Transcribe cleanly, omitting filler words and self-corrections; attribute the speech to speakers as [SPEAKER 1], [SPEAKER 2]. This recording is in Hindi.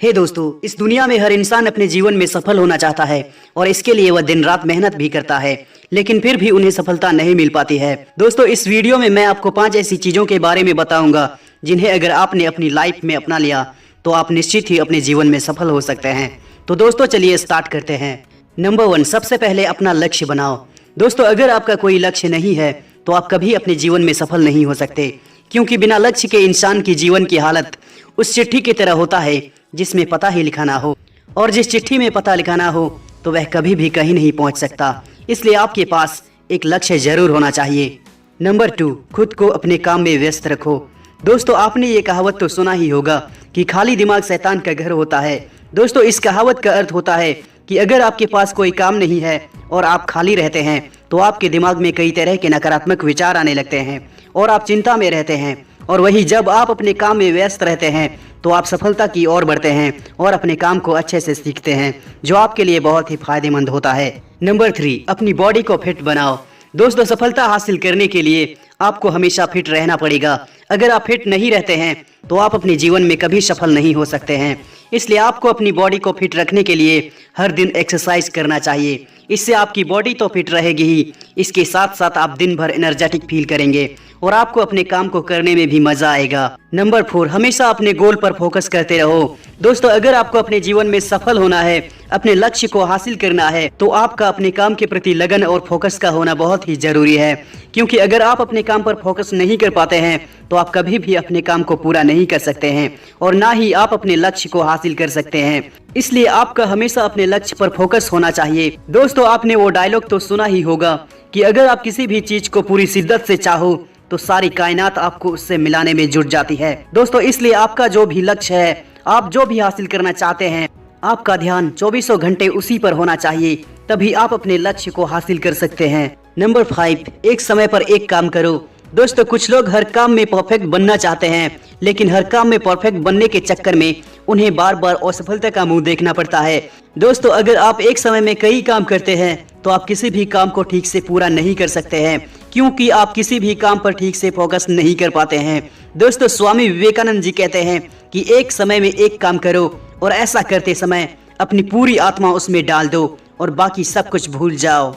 [SPEAKER 1] हे दोस्तों, इस दुनिया में हर इंसान अपने जीवन में सफल होना चाहता है और इसके लिए वह दिन रात मेहनत भी करता है, लेकिन फिर भी उन्हें सफलता नहीं मिल पाती है। दोस्तों, इस वीडियो में मैं आपको 5 ऐसी चीजों के बारे में बताऊंगा जिन्हें अगर आपने अपनी लाइफ में अपना लिया तो आप निश्चित ही अपने जीवन में सफल हो सकते हैं। तो दोस्तों चलिए स्टार्ट करते हैं। नंबर 1, सबसे पहले अपना लक्ष्य बनाओ। दोस्तों, अगर आपका कोई लक्ष्य नहीं है तो आप कभी अपने जीवन में सफल नहीं हो सकते, क्योंकि बिना लक्ष्य के इंसान की जीवन की हालत उस चिट्ठी की तरह होता है जिसमें पता ही लिखा ना हो, और जिस चिट्ठी में पता लिखा ना हो तो वह कभी भी कहीं नहीं पहुंच सकता। इसलिए आपके पास एक लक्ष्य जरूर होना चाहिए। नंबर 2, खुद को अपने काम में व्यस्त रखो। दोस्तों, आपने ये कहावत तो सुना ही होगा कि खाली दिमाग शैतान का घर होता है। दोस्तों, इस कहावत का अर्थ होता है कि अगर आपके पास कोई काम नहीं है और आप खाली रहते हैं तो आपके दिमाग में कई तरह के नकारात्मक विचार आने लगते हैं और आप चिंता में रहते हैं। और वही जब आप अपने काम में व्यस्त रहते हैं तो आप सफलता की ओर बढ़ते हैं और अपने काम को अच्छे से सीखते हैं, जो आपके लिए बहुत ही फायदेमंद होता है। नंबर 3, अपनी बॉडी को फिट बनाओ। दोस्तों, सफलता हासिल करने के लिए आपको हमेशा फिट रहना पड़ेगा। अगर आप फिट नहीं रहते हैं तो आप अपने जीवन में कभी सफल नहीं हो सकते हैं। इसलिए आपको अपनी बॉडी को फिट रखने के लिए हर दिन एक्सरसाइज करना चाहिए। इससे आपकी बॉडी तो फिट रहेगी ही, इसके साथ साथ आप दिन भर एनर्जेटिक फील करेंगे और आपको अपने काम को करने में भी मजा आएगा। नंबर 4, हमेशा अपने गोल पर फोकस करते रहो। दोस्तों, अगर आपको अपने जीवन में सफल होना है, अपने लक्ष्य को हासिल करना है, तो आपका अपने काम के प्रति लगन और फोकस का होना बहुत ही जरूरी है, क्योंकि अगर आप अपने काम पर फोकस नहीं कर पाते हैं तो आप कभी भी अपने काम को पूरा नहीं कर सकते हैं और ना ही आप अपने लक्ष्य को हासिल कर सकते हैं। इसलिए आपका हमेशा अपने लक्ष्य पर फोकस होना चाहिए। दोस्तों, आपने वो डायलॉग तो सुना ही होगा कि अगर आप किसी भी चीज को पूरी शिद्दत से चाहो तो सारी कायनात आपको उससे मिलाने में जुट जाती है। दोस्तों, इसलिए आपका जो भी लक्ष्य है, आप जो भी हासिल करना चाहते हैं, आपका ध्यान 24 घंटे उसी पर होना चाहिए, तभी आप अपने लक्ष्य को हासिल कर सकते हैं। नंबर 5, एक समय पर एक काम करो। दोस्तों, कुछ लोग हर काम में परफेक्ट बनना चाहते हैं, लेकिन हर काम में परफेक्ट बनने के चक्कर में उन्हें बार बार असफलता का मुंह देखना पड़ता है। दोस्तों, अगर आप एक समय में कई काम करते हैं तो आप किसी भी काम को ठीक से पूरा नहीं कर सकते हैं, क्योंकि आप किसी भी काम पर ठीक से फोकस नहीं कर पाते हैं। दोस्तों, स्वामी विवेकानंद जी कहते हैं कि एक समय में एक काम करो और ऐसा करते समय अपनी पूरी आत्मा उसमें डाल दो और बाकी सब कुछ भूल जाओ।